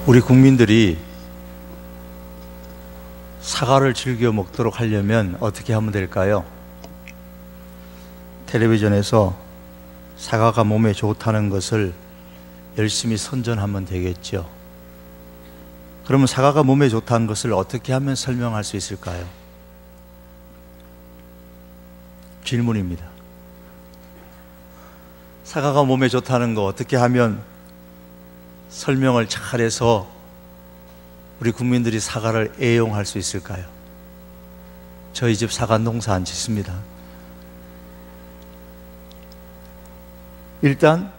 우리 국민들이 사과를 즐겨 먹도록 하려면 어떻게 하면 될까요? 텔레비전에서 사과가 몸에 좋다는 것을 열심히 선전하면 되겠죠. 그러면 사과가 몸에 좋다는 것을 어떻게 하면 설명할 수 있을까요? 질문입니다. 사과가 몸에 좋다는 거 어떻게 하면 설명을 잘해서 우리 국민들이 사과를 애용할 수 있을까요? 저희 집 사과 농사 안 짓습니다. 일단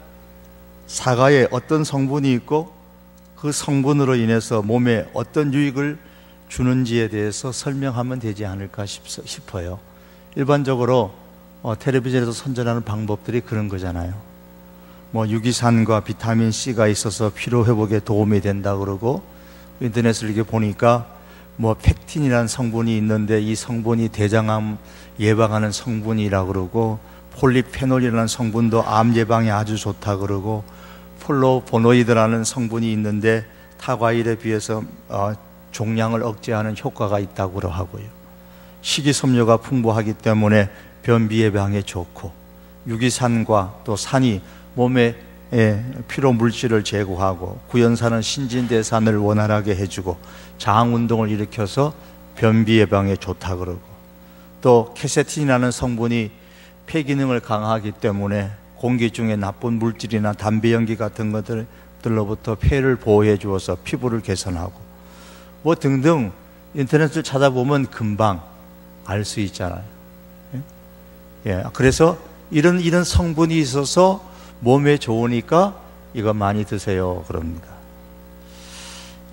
사과에 어떤 성분이 있고 그 성분으로 인해서 몸에 어떤 유익을 주는지에 대해서 설명하면 되지 않을까 싶어요. 일반적으로 텔레비전에서 선전하는 방법들이 그런 거잖아요. 유기산과 비타민 C가 있어서 피로 회복에 도움이 된다 그러고, 인터넷을 이렇게 보니까 펙틴이라는 성분이 있는데 이 성분이 대장암 예방하는 성분이라 그러고, 폴리페놀이라는 성분도 암 예방에 아주 좋다 그러고, 플로보노이드라는 성분이 있는데 타과일에 비해서 종양을 억제하는 효과가 있다고 하고요. 식이섬유가 풍부하기 때문에 변비 예방에 좋고, 유기산과 또 산이 몸에 피로 물질을 제거하고, 구연산은 신진대사를 원활하게 해주고 장 운동을 일으켜서 변비 예방에 좋다 그러고, 또 케세틴이라는 성분이 폐 기능을 강화하기 때문에 공기 중에 나쁜 물질이나 담배 연기 같은 것들로부터 폐를 보호해 주어서 피부를 개선하고 등등 인터넷을 찾아보면 금방 알 수 있잖아요. 그래서 이런 성분이 있어서 몸에 좋으니까 이거 많이 드세요 그럽니다.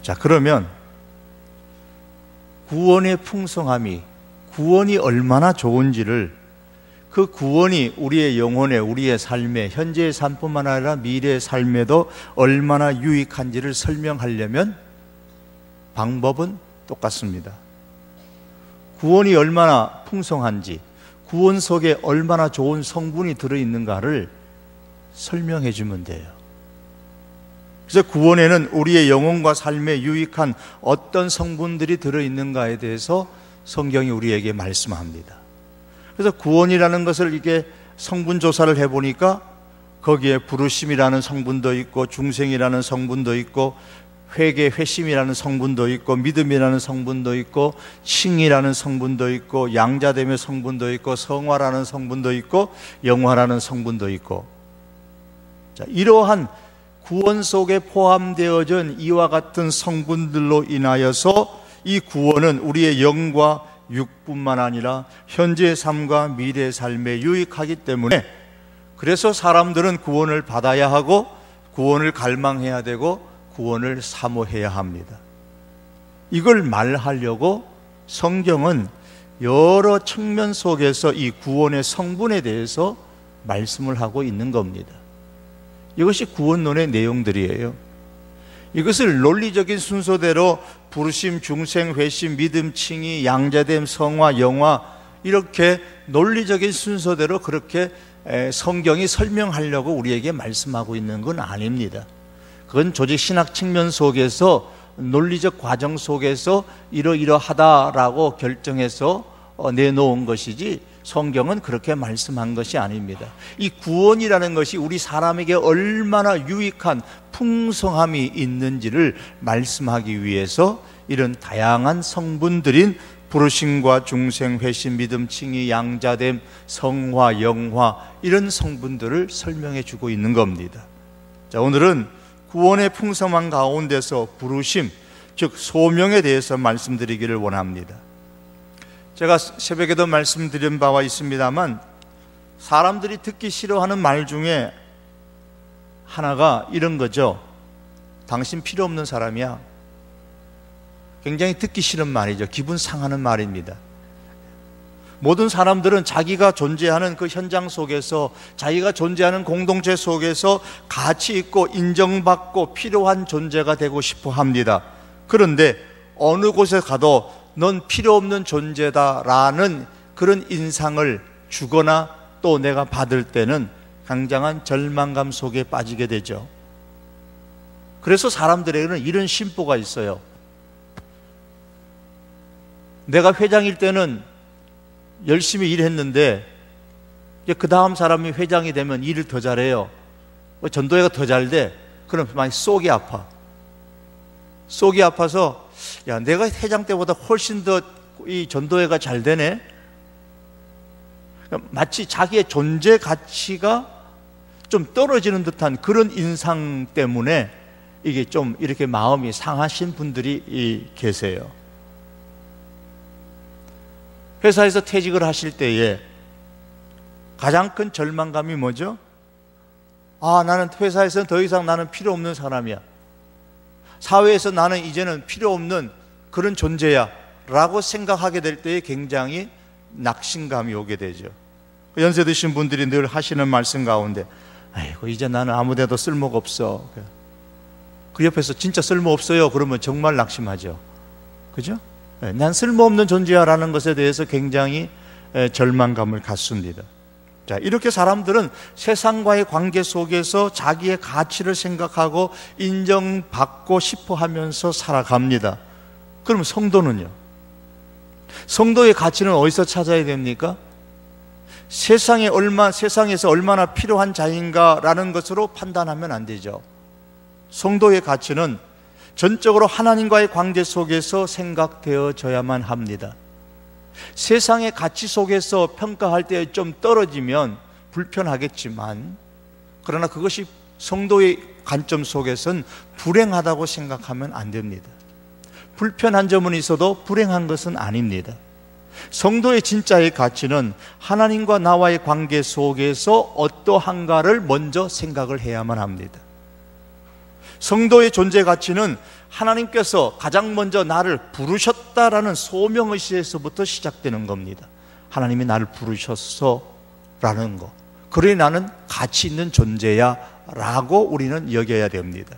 자, 그러면 구원의 풍성함이, 구원이 얼마나 좋은지를, 그 구원이 우리의 영혼에, 우리의 삶에, 현재의 삶뿐만 아니라 미래의 삶에도 얼마나 유익한지를 설명하려면 방법은 똑같습니다. 구원이 얼마나 풍성한지, 구원 속에 얼마나 좋은 성분이 들어있는가를 설명해 주면 돼요. 그래서 구원에는 우리의 영혼과 삶에 유익한 어떤 성분들이 들어있는가에 대해서 성경이 우리에게 말씀합니다. 그래서 구원이라는 것을 이게 성분 조사를 해보니까 거기에 부르심이라는 성분도 있고, 중생이라는 성분도 있고, 회개, 회심이라는 성분도 있고, 믿음이라는 성분도 있고, 칭이라는 성분도 있고, 양자됨의 성분도 있고, 성화라는 성분도 있고, 영화라는 성분도 있고. 자, 이러한 구원 속에 포함되어진 이와 같은 성분들로 인하여서 이 구원은 우리의 영과 육뿐만 아니라 현재의 삶과 미래의 삶에 유익하기 때문에, 그래서 사람들은 구원을 받아야 하고 구원을 갈망해야 되고 구원을 사모해야 합니다. 이걸 말하려고 성경은 여러 측면 속에서 이 구원의 성분에 대해서 말씀을 하고 있는 겁니다. 이것이 구원론의 내용들이에요. 이것을 논리적인 순서대로 부르심, 중생, 회심, 믿음, 칭의, 양자됨, 성화, 영화, 이렇게 논리적인 순서대로 그렇게 성경이 설명하려고 우리에게 말씀하고 있는 건 아닙니다. 그건 조직 신학 측면 속에서, 논리적 과정 속에서 이러이러하다라고 결정해서 내놓은 것이지, 성경은 그렇게 말씀한 것이 아닙니다. 이 구원이라는 것이 우리 사람에게 얼마나 유익한 풍성함이 있는지를 말씀하기 위해서 이런 다양한 성분들인 부르심과 중생, 회심, 믿음, 칭의, 양자됨, 성화, 영화, 이런 성분들을 설명해 주고 있는 겁니다. 자, 오늘은 구원의 풍성함 가운데서 부르심, 즉 소명에 대해서 말씀드리기를 원합니다. 제가 새벽에도 말씀드린 바와 있습니다만, 사람들이 듣기 싫어하는 말 중에 하나가 이런 거죠. 당신 필요 없는 사람이야. 굉장히 듣기 싫은 말이죠. 기분 상하는 말입니다. 모든 사람들은 자기가 존재하는 그 현장 속에서, 자기가 존재하는 공동체 속에서 가치 있고 인정받고 필요한 존재가 되고 싶어 합니다. 그런데 어느 곳에 가도 넌 필요 없는 존재다라는 그런 인상을 주거나 또 내가 받을 때는 굉장한 절망감 속에 빠지게 되죠. 그래서 사람들에게는 이런 심보가 있어요. 내가 회장일 때는 열심히 일했는데 그 다음 사람이 회장이 되면 일을 더 잘해요. 전도회가 더 잘 돼. 그럼 많이 속이 아파. 속이 아파서 야, 내가 회장 때보다 훨씬 더 이 전도회가 잘 되네. 마치 자기의 존재 가치가 좀 떨어지는 듯한 그런 인상 때문에 이게 좀 이렇게 마음이 상하신 분들이 계세요. 회사에서 퇴직을 하실 때에 가장 큰 절망감이 뭐죠? 아, 나는 회사에서는 더 이상 나는 필요 없는 사람이야. 사회에서 나는 이제는 필요 없는 그런 존재야 라고 생각하게 될 때에 굉장히 낙심감이 오게 되죠. 연세 드신 분들이 늘 하시는 말씀 가운데 아이고 이제 나는 아무 데도 쓸모가 없어. 그 옆에서 진짜 쓸모없어요 그러면 정말 낙심하죠. 그죠? 난 쓸모없는 존재야 라는 것에 대해서 굉장히 절망감을 갖습니다. 자, 이렇게 사람들은 세상과의 관계 속에서 자기의 가치를 생각하고 인정받고 싶어 하면서 살아갑니다. 그럼 성도는요? 성도의 가치는 어디서 찾아야 됩니까? 세상에서 얼마나 필요한 자인가라는 것으로 판단하면 안 되죠. 성도의 가치는 전적으로 하나님과의 관계 속에서 생각되어져야만 합니다. 세상의 가치 속에서 평가할 때 좀 떨어지면 불편하겠지만, 그러나 그것이 성도의 관점 속에서는 불행하다고 생각하면 안 됩니다. 불편한 점은 있어도 불행한 것은 아닙니다. 성도의 진짜의 가치는 하나님과 나와의 관계 속에서 어떠한가를 먼저 생각을 해야만 합니다. 성도의 존재 가치는 하나님께서 가장 먼저 나를 부르셨다라는 소명의식에서부터 시작되는 겁니다. 하나님이 나를 부르셨어라는 거, 그래 나는 가치 있는 존재야 라고 우리는 여겨야 됩니다.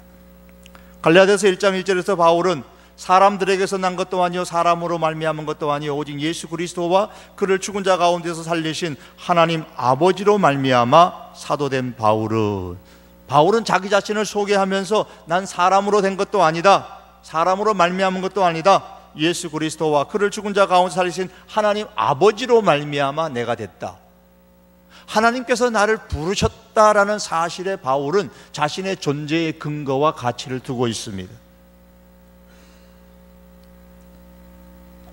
갈라디아서 1장 1절에서 바울은 사람들에게서 난 것도 아니요 사람으로 말미암은 것도 아니요 오직 예수 그리스도와 그를 죽은 자 가운데서 살리신 하나님 아버지로 말미암아 사도된 바울은 자기 자신을 소개하면서 난 사람으로 된 것도 아니다, 사람으로 말미암은 것도 아니다, 예수 그리스도와 그를 죽은 자 가운데 살리신 하나님 아버지로 말미암아 내가 됐다. 하나님께서 나를 부르셨다라는 사실에 바울은 자신의 존재의 근거와 가치를 두고 있습니다.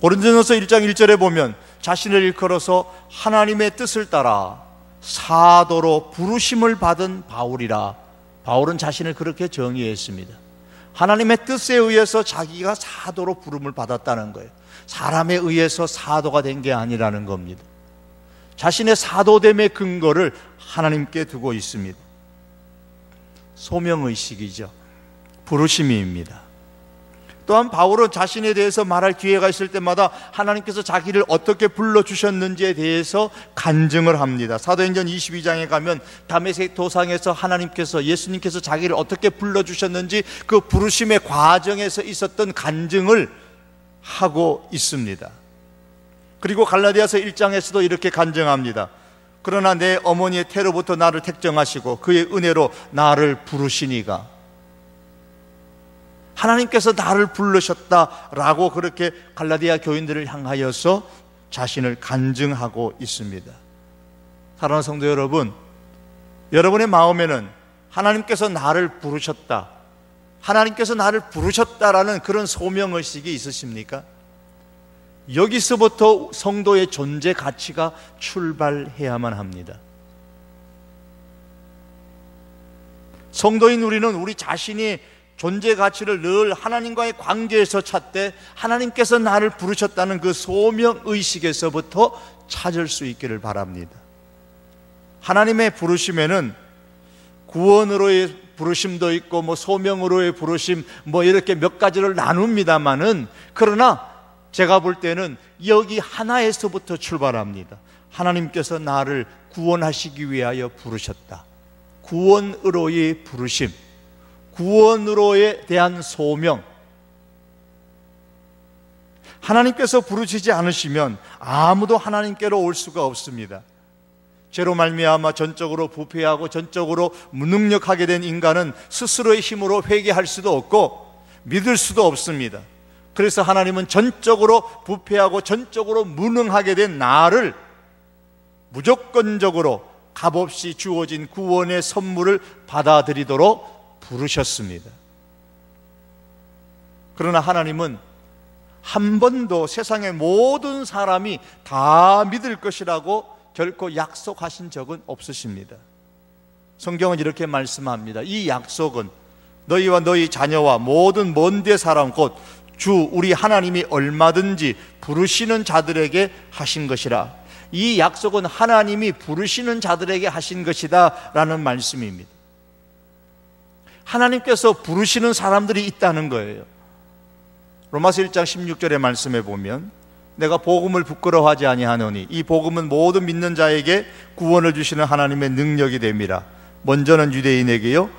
고린도전서 1장 1절에 보면 자신을 일컬어서 하나님의 뜻을 따라 사도로 부르심을 받은 바울이라, 바울은 자신을 그렇게 정의했습니다. 하나님의 뜻에 의해서 자기가 사도로 부름을 받았다는 거예요. 사람에 의해서 사도가 된 게 아니라는 겁니다. 자신의 사도됨의 근거를 하나님께 두고 있습니다. 소명의식이죠. 부르심입니다. 또한 바울은 자신에 대해서 말할 기회가 있을 때마다 하나님께서 자기를 어떻게 불러주셨는지에 대해서 간증을 합니다. 사도행전 22장에 가면 다메섹 도상에서 예수님께서 자기를 어떻게 불러주셨는지 그 부르심의 과정에서 있었던 간증을 하고 있습니다. 그리고 갈라디아서 1장에서도 이렇게 간증합니다. 그러나 내 어머니의 태로부터 나를 택정하시고 그의 은혜로 나를 부르시니가, 하나님께서 나를 부르셨다라고 그렇게 갈라디아 교인들을 향하여서 자신을 간증하고 있습니다. 사랑하는 성도 여러분, 여러분의 마음에는 하나님께서 나를 부르셨다, 하나님께서 나를 부르셨다라는 그런 소명의식이 있으십니까? 여기서부터 성도의 존재 가치가 출발해야만 합니다. 성도인 우리는 우리 자신이 존재 가치를 늘 하나님과의 관계에서 찾되 하나님께서 나를 부르셨다는 그 소명의식에서부터 찾을 수 있기를 바랍니다. 하나님의 부르심에는 구원으로의 부르심도 있고 소명으로의 부르심 이렇게 몇 가지를 나눕니다만은, 그러나 제가 볼 때는 여기 하나에서부터 출발합니다. 하나님께서 나를 구원하시기 위하여 부르셨다. 구원으로의 부르심, 구원으로에 대한 소명. 하나님께서 부르시지 않으시면 아무도 하나님께로 올 수가 없습니다. 죄로 말미암아 전적으로 부패하고 전적으로 무능력하게 된 인간은 스스로의 힘으로 회개할 수도 없고 믿을 수도 없습니다. 그래서 하나님은 전적으로 부패하고 전적으로 무능하게 된 나를 무조건적으로 값없이 주어진 구원의 선물을 받아들이도록 부르셨습니다. 그러나 하나님은 한 번도 세상의 모든 사람이 다 믿을 것이라고 결코 약속하신 적은 없으십니다. 성경은 이렇게 말씀합니다. 이 약속은 너희와 너희 자녀와 모든 먼 데 사람 곧 주 우리 하나님이 얼마든지 부르시는 자들에게 하신 것이라. 이 약속은 하나님이 부르시는 자들에게 하신 것이다 라는 말씀입니다. 하나님께서 부르시는 사람들이 있다는 거예요. 로마서 1장 16절의 말씀에 보면 내가 복음을 부끄러워하지 아니하노니 이 복음은 모든 믿는 자에게 구원을 주시는 하나님의 능력이 됨이라. 먼저는 유대인에게요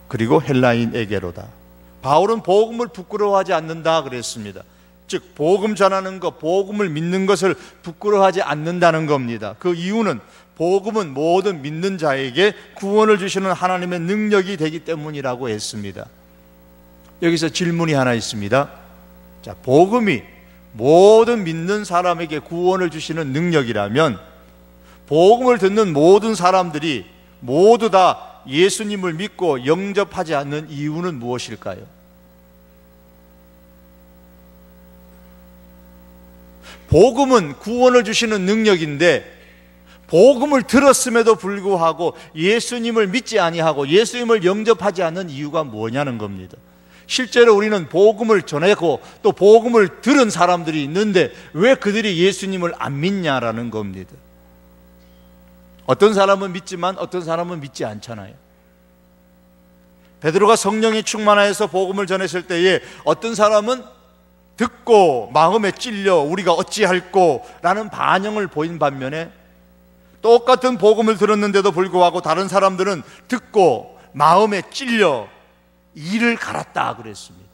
그리고 헬라인에게로다. 바울은 복음을 부끄러워하지 않는다 그랬습니다. 즉 복음 전하는 것, 복음을 믿는 것을 부끄러워하지 않는다는 겁니다. 그 이유는 복음은 모든 믿는 자에게 구원을 주시는 하나님의 능력이 되기 때문이라고 했습니다. 여기서 질문이 하나 있습니다. 자, 복음이 모든 믿는 사람에게 구원을 주시는 능력이라면 복음을 듣는 모든 사람들이 모두 다 예수님을 믿고 영접하지 않는 이유는 무엇일까요? 복음은 구원을 주시는 능력인데 복음을 들었음에도 불구하고 예수님을 믿지 아니하고 예수님을 영접하지 않는 이유가 뭐냐는 겁니다. 실제로 우리는 복음을 전하고 또 복음을 들은 사람들이 있는데 왜 그들이 예수님을 안 믿냐라는 겁니다. 어떤 사람은 믿지만 어떤 사람은 믿지 않잖아요. 베드로가 성령이 충만하여서 복음을 전했을 때에 어떤 사람은 듣고 마음에 찔려 우리가 어찌할꼬 라는 반응을 보인 반면에 똑같은 복음을 들었는데도 불구하고 다른 사람들은 듣고 마음에 찔려 이를 갈았다 그랬습니다.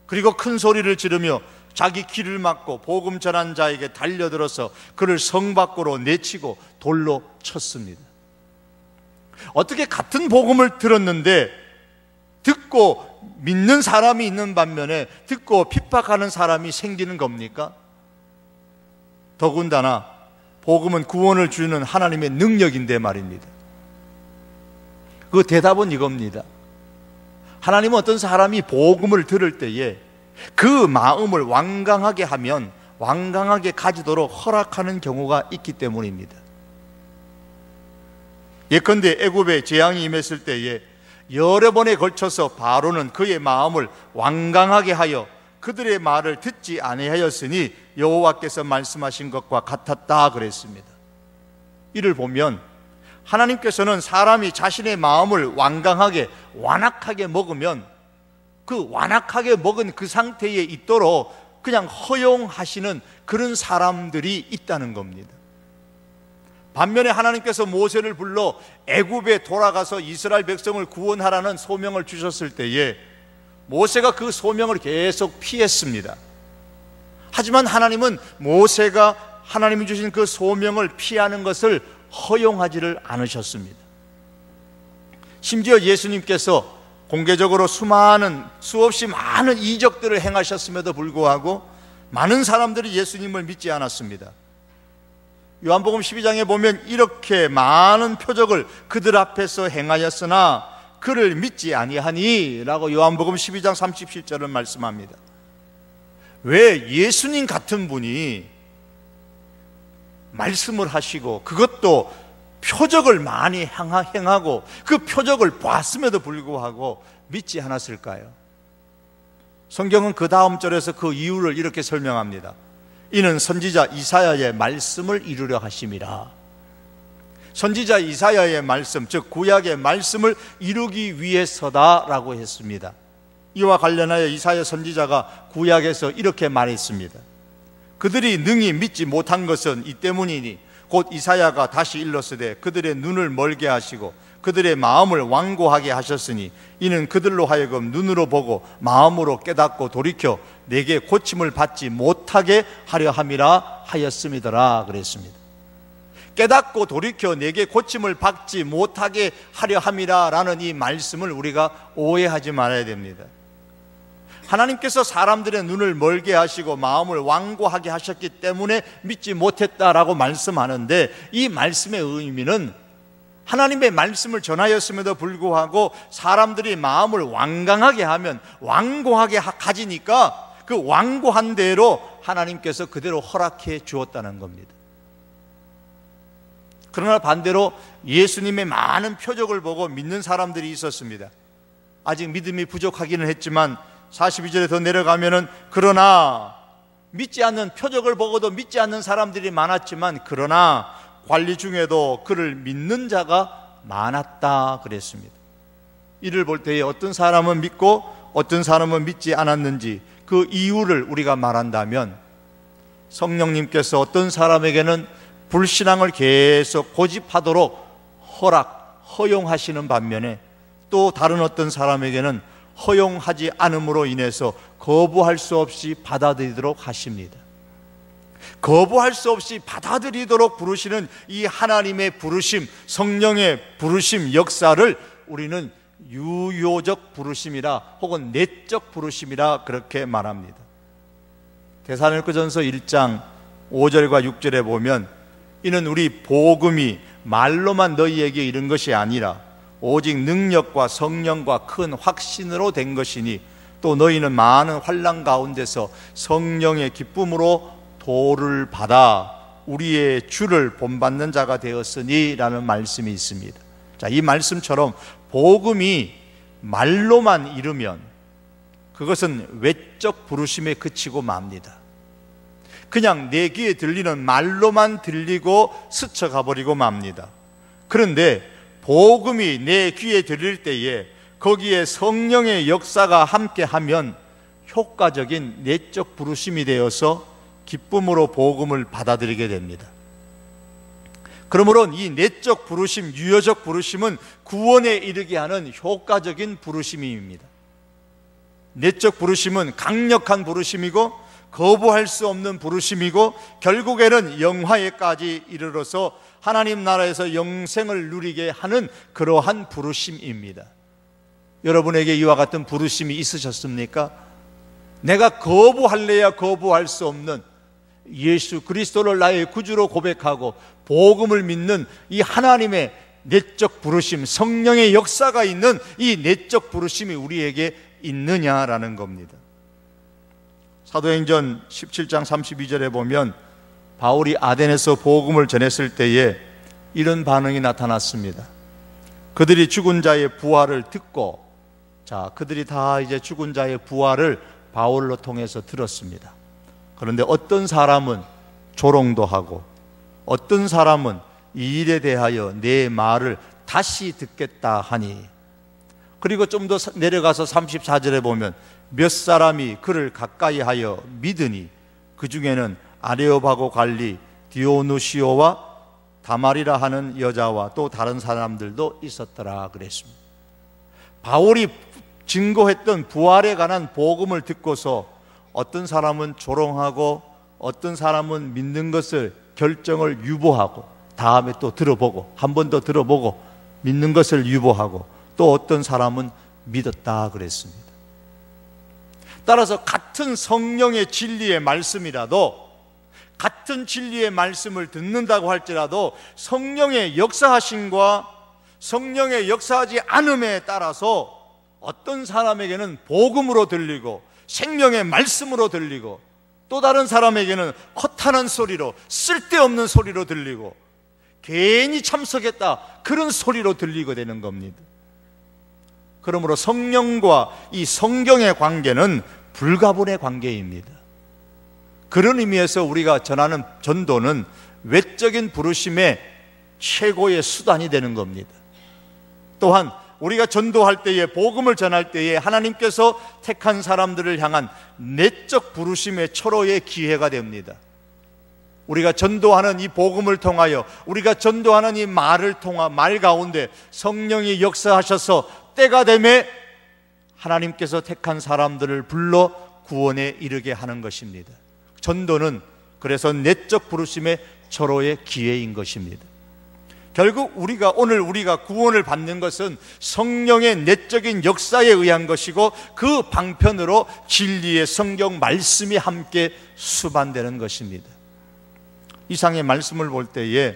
그리고 큰 소리를 지르며 자기 귀를 막고 복음 전한 자에게 달려들어서 그를 성 밖으로 내치고 돌로 쳤습니다. 어떻게 같은 복음을 들었는데 듣고 믿는 사람이 있는 반면에 듣고 핍박하는 사람이 생기는 겁니까? 더군다나 복음은 구원을 주는 하나님의 능력인데 말입니다. 그 대답은 이겁니다. 하나님은 어떤 사람이 복음을 들을 때에 그 마음을 완강하게 하면 완강하게 가지도록 허락하는 경우가 있기 때문입니다. 예컨대 애굽에 재앙이 임했을 때에 여러 번에 걸쳐서 바로는 그의 마음을 완강하게 하여 그들의 말을 듣지 아니하였으니 여호와께서 말씀하신 것과 같았다 그랬습니다. 이를 보면 하나님께서는 사람이 자신의 마음을 완강하게 완악하게 먹으면 그 완악하게 먹은 그 상태에 있도록 그냥 허용하시는 그런 사람들이 있다는 겁니다. 반면에 하나님께서 모세를 불러 애굽에 돌아가서 이스라엘 백성을 구원하라는 소명을 주셨을 때에 모세가 그 소명을 계속 피했습니다. 하지만 하나님은 모세가 하나님이 주신 그 소명을 피하는 것을 허용하지를 않으셨습니다. 심지어 예수님께서 공개적으로 수없이 많은 이적들을 행하셨음에도 불구하고 많은 사람들이 예수님을 믿지 않았습니다. 요한복음 12장에 보면 이렇게 많은 표적을 그들 앞에서 행하였으나 그를 믿지 아니하니 라고 요한복음 12장 37절을 말씀합니다. 왜 예수님 같은 분이 말씀을 하시고 그것도 표적을 많이 행하고 그 표적을 봤음에도 불구하고 믿지 않았을까요? 성경은 그 다음 절에서 그 이유를 이렇게 설명합니다. 이는 선지자 이사야의 말씀을 이루려 하심이라. 선지자 이사야의 말씀, 즉 구약의 말씀을 이루기 위해서다라고 했습니다. 이와 관련하여 이사야 선지자가 구약에서 이렇게 말했습니다. 그들이 능히 믿지 못한 것은 이 때문이니 곧 이사야가 다시 일렀으되 그들의 눈을 멀게 하시고 그들의 마음을 완고하게 하셨으니 이는 그들로 하여금 눈으로 보고 마음으로 깨닫고 돌이켜 내게 고침을 받지 못하게 하려 함이라 하였음이더라 그랬습니다. 깨닫고 돌이켜 내게 고침을 받지 못하게 하려 함이라 라는 이 말씀을 우리가 오해하지 말아야 됩니다. 하나님께서 사람들의 눈을 멀게 하시고 마음을 완고하게 하셨기 때문에 믿지 못했다라고 말씀하는데, 이 말씀의 의미는 하나님의 말씀을 전하였음에도 불구하고 사람들이 마음을 완강하게 하면 완고하게 가지니까 그 완고한 대로 하나님께서 그대로 허락해 주었다는 겁니다. 그러나 반대로 예수님의 많은 표적을 보고 믿는 사람들이 있었습니다. 아직 믿음이 부족하기는 했지만 42절에 더 내려가면은 그러나 믿지 않는, 표적을 보고도 믿지 않는 사람들이 많았지만 그러나 관리 중에도 그를 믿는 자가 많았다 그랬습니다. 이를 볼 때에 어떤 사람은 믿고 어떤 사람은 믿지 않았는지 그 이유를 우리가 말한다면, 성령님께서 어떤 사람에게는 불신앙을 계속 고집하도록 허용하시는 반면에 또 다른 어떤 사람에게는 허용하지 않음으로 인해서 거부할 수 없이 받아들이도록 하십니다. 거부할 수 없이 받아들이도록 부르시는 이 하나님의 부르심, 성령의 부르심 역사를 우리는 유효적 부르심이라 혹은 내적 부르심이라 그렇게 말합니다. 데살로니가전서 1장 5절과 6절에 보면 이는 우리 복음이 말로만 너희에게 이른 것이 아니라 오직 능력과 성령과 큰 확신으로 된 것이니 또 너희는 많은 환난 가운데서 성령의 기쁨으로 도를 받아 우리의 주를 본받는 자가 되었으니 라는 말씀이 있습니다. 자, 이 말씀처럼 복음이 말로만 이르면 그것은 외적 부르심에 그치고 맙니다. 그냥 내 귀에 들리는 말로만 들리고 스쳐가 버리고 맙니다. 그런데 복음이 내 귀에 들릴 때에 거기에 성령의 역사가 함께하면 효과적인 내적 부르심이 되어서 기쁨으로 복음을 받아들이게 됩니다. 그러므로 이 내적 부르심, 유효적 부르심은 구원에 이르게 하는 효과적인 부르심입니다. 내적 부르심은 강력한 부르심이고 거부할 수 없는 부르심이고 결국에는 영화에까지 이르러서 하나님 나라에서 영생을 누리게 하는 그러한 부르심입니다. 여러분에게 이와 같은 부르심이 있으셨습니까? 내가 거부할래야 거부할 수 없는 예수 그리스도를 나의 구주로 고백하고 복음을 믿는 이 하나님의 내적 부르심, 성령의 역사가 있는 이 내적 부르심이 우리에게 있느냐라는 겁니다. 사도행전 17장 32절에 보면 바울이 아덴에서 복음을 전했을 때에 이런 반응이 나타났습니다. 그들이 죽은 자의 부활을 듣고, 자, 그들이 다 이제 죽은 자의 부활을 바울로 통해서 들었습니다. 그런데 어떤 사람은 조롱도 하고 어떤 사람은 이 일에 대하여 내 말을 다시 듣겠다 하니, 그리고 좀 더 내려가서 34절에 보면 몇 사람이 그를 가까이 하여 믿으니 그 중에는 아레오바고 관리 디오누시오와 다말이라 하는 여자와 또 다른 사람들도 있었더라 그랬습니다. 바울이 증거했던 부활에 관한 복음을 듣고서 어떤 사람은 조롱하고 어떤 사람은 믿는 것을 결정을 유보하고 다음에 또 들어보고 한 번 더 들어보고 믿는 것을 유보하고 또 어떤 사람은 믿었다 그랬습니다. 따라서 같은 성령의 진리의 말씀이라도, 같은 진리의 말씀을 듣는다고 할지라도 성령의 역사하심과 성령의 역사하지 않음에 따라서 어떤 사람에게는 복음으로 들리고 생명의 말씀으로 들리고 또 다른 사람에게는 허탄한 소리로, 쓸데없는 소리로 들리고 괜히 참석했다 그런 소리로 들리게 되는 겁니다. 그러므로 성령과 이 성경의 관계는 불가분의 관계입니다. 그런 의미에서 우리가 전하는 전도는 외적인 부르심의 최고의 수단이 되는 겁니다. 또한 우리가 전도할 때에, 복음을 전할 때에 하나님께서 택한 사람들을 향한 내적 부르심의 철호의 기회가 됩니다. 우리가 전도하는 이 복음을 통하여, 우리가 전도하는 이 말을 통하 말 가운데 성령이 역사하셔서 때가 되매 하나님께서 택한 사람들을 불러 구원에 이르게 하는 것입니다. 전도는 그래서 내적 부르심의 서로의 기회인 것입니다. 결국 오늘 우리가 구원을 받는 것은 성령의 내적인 역사에 의한 것이고, 그 방편으로 진리의 성경 말씀이 함께 수반되는 것입니다. 이상의 말씀을 볼 때에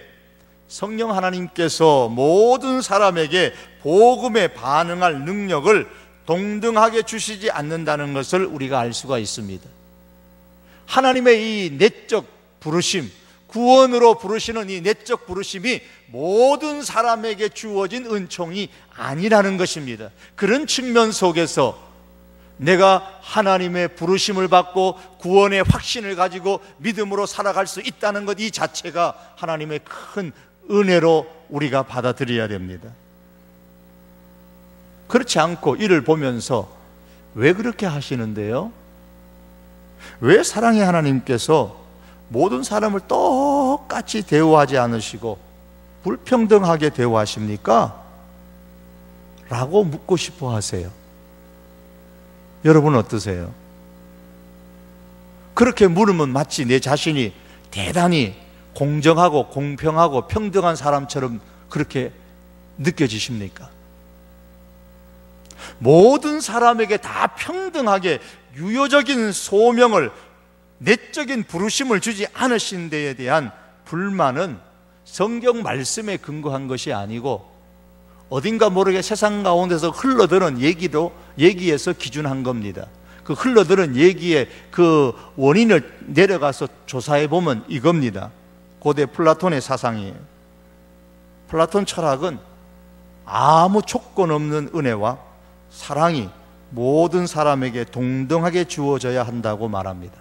성령 하나님께서 모든 사람에게 복음에 반응할 능력을 동등하게 주시지 않는다는 것을 우리가 알 수가 있습니다. 하나님의 이 내적 부르심, 구원으로 부르시는 이 내적 부르심이 모든 사람에게 주어진 은총이 아니라는 것입니다. 그런 측면 속에서 내가 하나님의 부르심을 받고 구원의 확신을 가지고 믿음으로 살아갈 수 있다는 것, 이 자체가 하나님의 큰 은혜로 우리가 받아들여야 됩니다. 그렇지 않고 이를 보면서 왜 그렇게 하시는데요? 왜 사랑의 하나님께서 모든 사람을 똑같이 대우하지 않으시고 불평등하게 대우하십니까? 라고 묻고 싶어 하세요. 여러분 어떠세요? 그렇게 물으면 마치 내 자신이 대단히 공정하고 공평하고 평등한 사람처럼 그렇게 느껴지십니까? 모든 사람에게 다 평등하게 유효적인 소명을, 내적인 부르심을 주지 않으신 데에 대한 불만은 성경 말씀에 근거한 것이 아니고 어딘가 모르게 세상 가운데서 흘러드는 얘기에서 기준한 겁니다. 그 흘러드는 얘기의 그 원인을 내려가서 조사해 보면 이겁니다. 고대 플라톤의 사상이에요. 플라톤 철학은 아무 조건 없는 은혜와 사랑이 모든 사람에게 동등하게 주어져야 한다고 말합니다.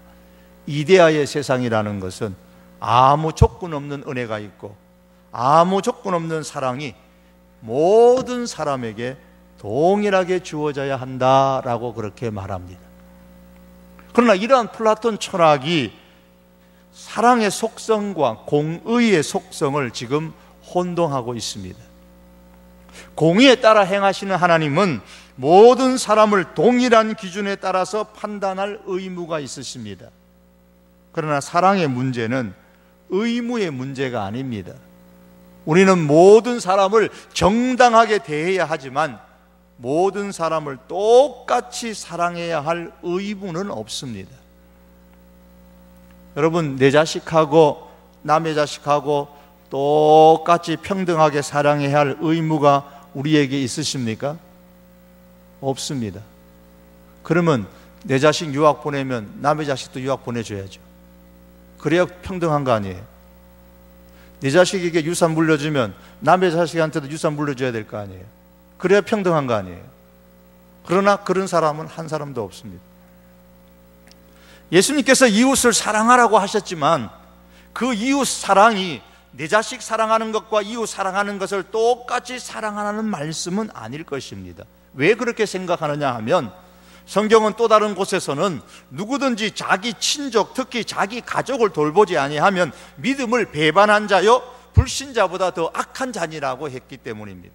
이데아의 세상이라는 것은 아무 조건 없는 은혜가 있고 아무 조건 없는 사랑이 모든 사람에게 동일하게 주어져야 한다라고 그렇게 말합니다. 그러나 이러한 플라톤 철학이 사랑의 속성과 공의의 속성을 지금 혼동하고 있습니다. 공의에 따라 행하시는 하나님은 모든 사람을 동일한 기준에 따라서 판단할 의무가 있으십니다. 그러나 사랑의 문제는 의무의 문제가 아닙니다. 우리는 모든 사람을 정당하게 대해야 하지만 모든 사람을 똑같이 사랑해야 할 의무는 없습니다. 여러분, 내 자식하고 남의 자식하고 똑같이 평등하게 사랑해야 할 의무가 우리에게 있으십니까? 없습니다. 그러면 내 자식 유학 보내면 남의 자식도 유학 보내줘야죠. 그래야 평등한 거 아니에요? 내 자식에게 유산 물려주면 남의 자식한테도 유산 물려줘야 될 거 아니에요? 그래야 평등한 거 아니에요? 그러나 그런 사람은 한 사람도 없습니다. 예수님께서 이웃을 사랑하라고 하셨지만 그 이웃 사랑이 내 자식 사랑하는 것과 이웃 사랑하는 것을 똑같이 사랑하라는 말씀은 아닐 것입니다. 왜 그렇게 생각하느냐 하면 성경은 또 다른 곳에서는 누구든지 자기 친족, 특히 자기 가족을 돌보지 아니하면 믿음을 배반한 자요 불신자보다 더 악한 자니라고 했기 때문입니다.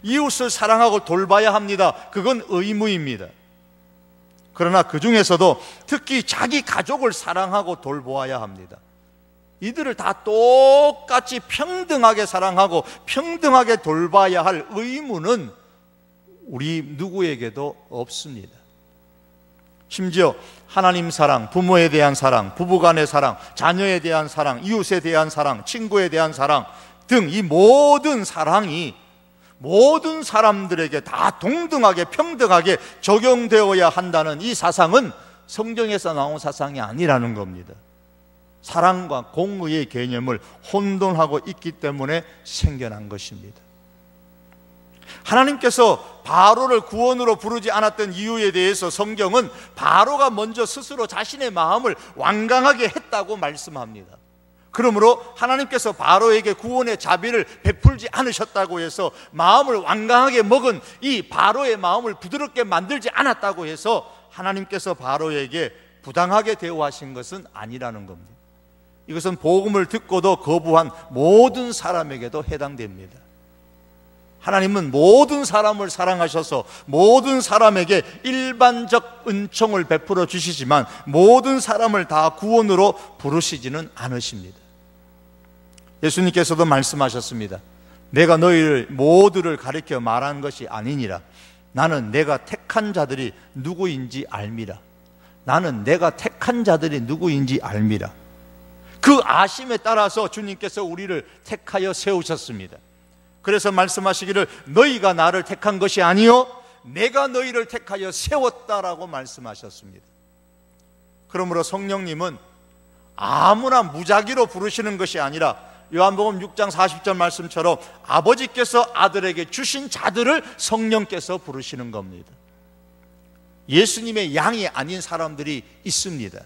이웃을 사랑하고 돌봐야 합니다. 그건 의무입니다. 그러나 그 중에서도 특히 자기 가족을 사랑하고 돌보아야 합니다. 이들을 다 똑같이 평등하게 사랑하고 평등하게 돌봐야 할 의무는 우리 누구에게도 없습니다. 심지어 하나님 사랑, 부모에 대한 사랑, 부부간의 사랑, 자녀에 대한 사랑, 이웃에 대한 사랑, 친구에 대한 사랑 등 이 모든 사랑이 모든 사람들에게 다 동등하게 평등하게 적용되어야 한다는 이 사상은 성경에서 나온 사상이 아니라는 겁니다. 사랑과 공의의 개념을 혼돈하고 있기 때문에 생겨난 것입니다. 하나님께서 바로를 구원으로 부르지 않았던 이유에 대해서 성경은 바로가 먼저 스스로 자신의 마음을 완강하게 했다고 말씀합니다. 그러므로 하나님께서 바로에게 구원의 자비를 베풀지 않으셨다고 해서 마음을 완강하게 먹은 이 바로의 마음을 부드럽게 만들지 않았다고 해서 하나님께서 바로에게 부당하게 대우하신 것은 아니라는 겁니다. 이것은 복음을 듣고도 거부한 모든 사람에게도 해당됩니다. 하나님은 모든 사람을 사랑하셔서 모든 사람에게 일반적 은총을 베풀어 주시지만 모든 사람을 다 구원으로 부르시지는 않으십니다. 예수님께서도 말씀하셨습니다. 내가 너희를 모두를 가리켜 말한 것이 아니니라. 나는 내가 택한 자들이 누구인지 알미라. 나는 내가 택한 자들이 누구인지 알미라. 그 아심에 따라서 주님께서 우리를 택하여 세우셨습니다. 그래서 말씀하시기를 너희가 나를 택한 것이 아니요 내가 너희를 택하여 세웠다라고 말씀하셨습니다. 그러므로 성령님은 아무나 무작위로 부르시는 것이 아니라 요한복음 6장 40절 말씀처럼 아버지께서 아들에게 주신 자들을 성령께서 부르시는 겁니다. 예수님의 양이 아닌 사람들이 있습니다.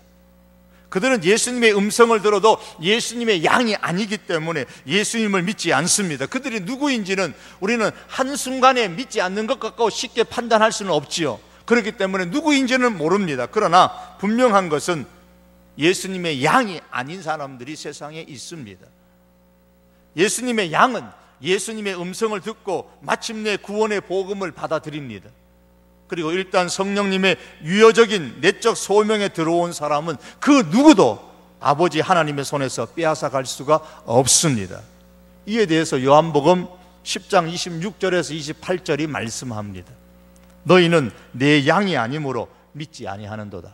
그들은 예수님의 음성을 들어도 예수님의 양이 아니기 때문에 예수님을 믿지 않습니다. 그들이 누구인지는 우리는 한순간에 믿지 않는 것 같고 쉽게 판단할 수는 없지요. 그렇기 때문에 누구인지는 모릅니다. 그러나 분명한 것은 예수님의 양이 아닌 사람들이 세상에 있습니다. 예수님의 양은 예수님의 음성을 듣고 마침내 구원의 복음을 받아들입니다. 그리고 일단 성령님의 유효적인 내적 소명에 들어온 사람은 그 누구도 아버지 하나님의 손에서 빼앗아 갈 수가 없습니다. 이에 대해서 요한복음 10장 26절에서 28절이 말씀합니다. 너희는 내 양이 아니므로 믿지 아니하는도다.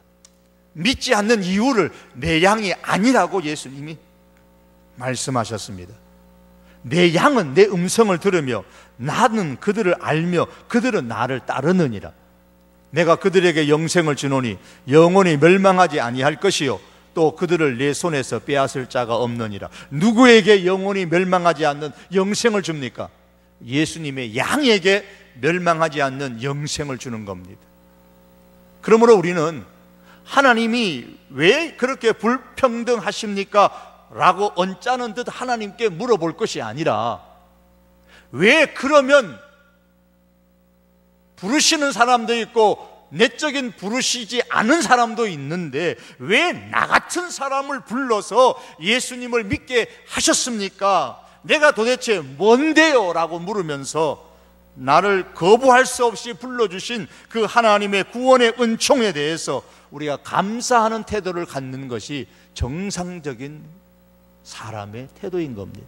믿지 않는 이유를 내 양이 아니라고 예수님이 말씀하셨습니다. 내 양은 내 음성을 들으며 나는 그들을 알며 그들은 나를 따르느니라. 내가 그들에게 영생을 주노니 영원히 멸망하지 아니할 것이요 또 그들을 내 손에서 빼앗을 자가 없느니라. 누구에게 영원히 멸망하지 않는 영생을 줍니까? 예수님의 양에게 멸망하지 않는 영생을 주는 겁니다. 그러므로 우리는 하나님이 왜 그렇게 불평등하십니까? 라고 언짢은 듯 하나님께 물어볼 것이 아니라 왜 그러면 부르시는 사람도 있고 내적인 부르시지 않은 사람도 있는데 왜 나 같은 사람을 불러서 예수님을 믿게 하셨습니까? 내가 도대체 뭔데요? 라고 물으면서 나를 거부할 수 없이 불러주신 그 하나님의 구원의 은총에 대해서 우리가 감사하는 태도를 갖는 것이 정상적인 사람의 태도인 겁니다.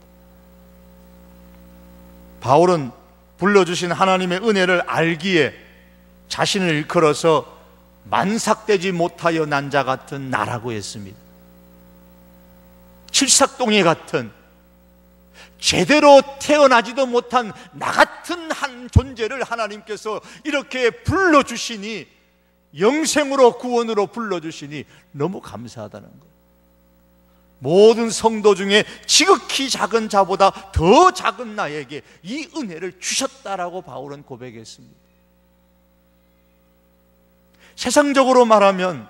바울은 불러주신 하나님의 은혜를 알기에 자신을 일컬어서 만삭되지 못하여 난 자 같은 나라고 했습니다. 칠삭동이 같은 제대로 태어나지도 못한 나 같은 한 존재를 하나님께서 이렇게 불러주시니, 영생으로 구원으로 불러주시니 너무 감사하다는 거예요. 모든 성도 중에 지극히 작은 자보다 더 작은 나에게 이 은혜를 주셨다라고 바울은 고백했습니다. 세상적으로 말하면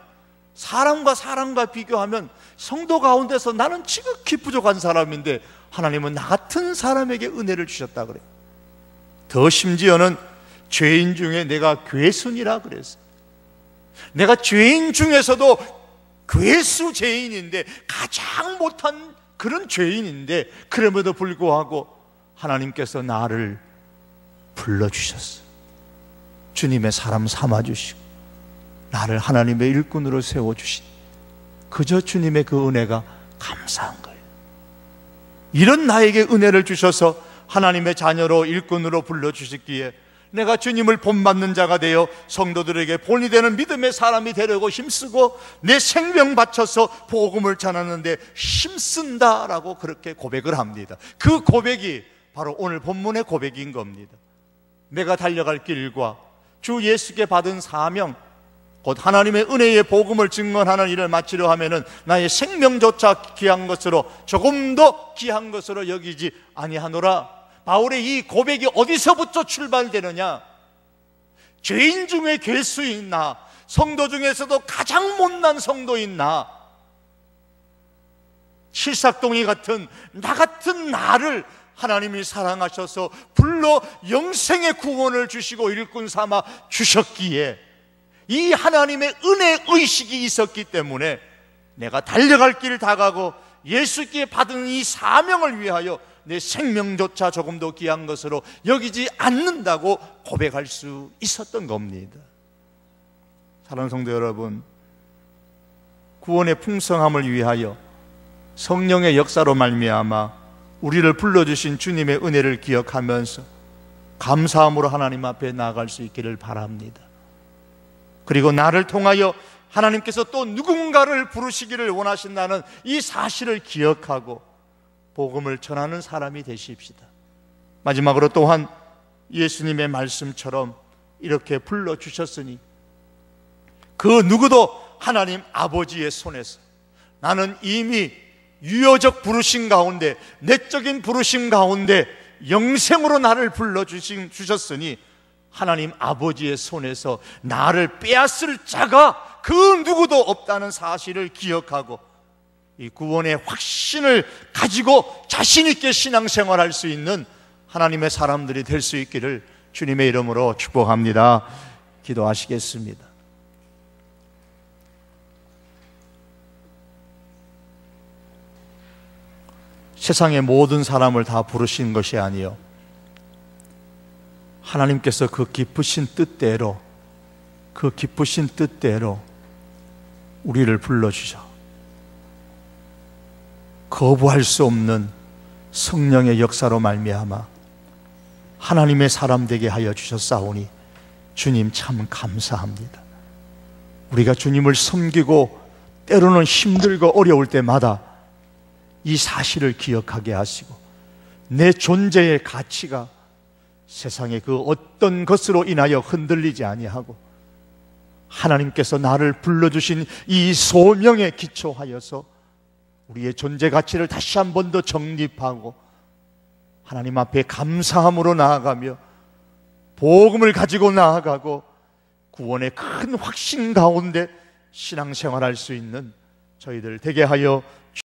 사람과 비교하면 성도 가운데서 나는 지극히 부족한 사람인데 하나님은 나 같은 사람에게 은혜를 주셨다 그래요. 더 심지어는 죄인 중에 내가 괴순이라 그랬어요. 내가 죄인 중에서도 괴수 죄인인데 가장 못한 그런 죄인인데 그럼에도 불구하고 하나님께서 나를 불러주셨어요. 주님의 사람 삼아주시고 나를 하나님의 일꾼으로 세워주신 그저 주님의 그 은혜가 감사한 거예요. 이런 나에게 은혜를 주셔서 하나님의 자녀로 일꾼으로 불러주셨기에 내가 주님을 본받는 자가 되어 성도들에게 본이 되는 믿음의 사람이 되려고 힘쓰고 내 생명 바쳐서 복음을 전하는데 힘쓴다라고 그렇게 고백을 합니다. 그 고백이 바로 오늘 본문의 고백인 겁니다. 내가 달려갈 길과 주 예수께 받은 사명, 곧 하나님의 은혜의 복음을 증언하는 일을 마치려 하면은 나의 생명조차 귀한 것으로 조금 더 귀한 것으로 여기지 아니하노라. 바울의 이 고백이 어디서부터 출발되느냐? 죄인 중에 괴수인 나, 성도 중에서도 가장 못난 성도인 나, 칠삭동이 같은 나 같은 나를 하나님이 사랑하셔서 불러 영생의 구원을 주시고 일꾼 삼아 주셨기에 이 하나님의 은혜 의식이 있었기 때문에 내가 달려갈 길 다 가고 예수께 받은 이 사명을 위하여 내 생명조차 조금 더 귀한 것으로 여기지 않는다고 고백할 수 있었던 겁니다. 사랑하는 성도 여러분, 구원의 풍성함을 위하여 성령의 역사로 말미암아 우리를 불러주신 주님의 은혜를 기억하면서 감사함으로 하나님 앞에 나아갈 수 있기를 바랍니다. 그리고 나를 통하여 하나님께서 또 누군가를 부르시기를 원하신다는 이 사실을 기억하고 복음을 전하는 사람이 되십시다. 마지막으로 또한 예수님의 말씀처럼 이렇게 불러주셨으니 그 누구도 하나님 아버지의 손에서, 나는 이미 유효적 부르심 가운데, 내적인 부르심 가운데 영생으로 나를 불러주셨으니 하나님 아버지의 손에서 나를 빼앗을 자가 그 누구도 없다는 사실을 기억하고 이 구원의 확신을 가지고 자신 있게 신앙생활할 수 있는 하나님의 사람들이 될 수 있기를 주님의 이름으로 축복합니다. 기도하시겠습니다. 세상의 모든 사람을 다 부르신 것이 아니요, 하나님께서 그 깊으신 뜻대로, 그 깊으신 뜻대로 우리를 불러주셔 거부할 수 없는 성령의 역사로 말미암아 하나님의 사람 되게 하여 주셨사오니 주님 참 감사합니다. 우리가 주님을 섬기고 때로는 힘들고 어려울 때마다 이 사실을 기억하게 하시고 내 존재의 가치가 세상의 그 어떤 것으로 인하여 흔들리지 아니하고 하나님께서 나를 불러주신 이 소명에 기초하여서 우리의 존재 가치를 다시 한 번 더 정립하고 하나님 앞에 감사함으로 나아가며 복음을 가지고 나아가고 구원의 큰 확신 가운데 신앙생활할 수 있는 저희들 되게 하여